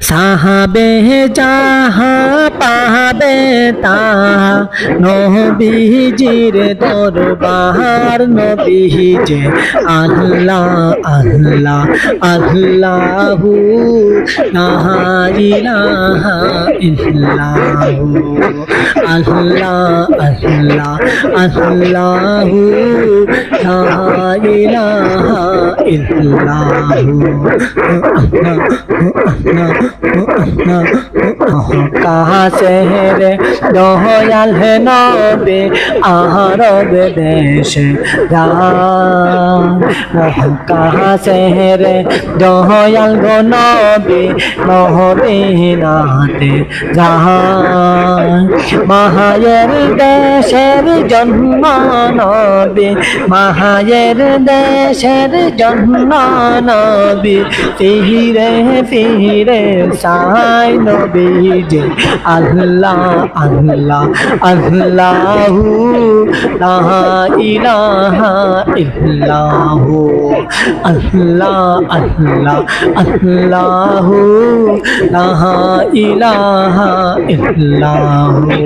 সাহাবে যাহা পাবে তাহা নবীজির দরবার নবীজি আল্লাহ আল্লাহ আল্লাহু লা ইলাহা ইল্লাহু আল্লাহ আল্লাহ আল্লাহু লা ইলাহা ইল্লাহু कहाँ से रे दयाल है नबी अरब देश कहाँ से रे दयाल गो नबी मदीनाते माहायेर देशेर जन्म नबी माहायेर देशेर जन्म नबी फिरे फिरे साई नबीजी अल्लाह अल्लाह अल्लाहु ला इलाहा इल्लाहु अल्लाह अल्लाह अल्लाहु ला इलाहा इल्लाहु।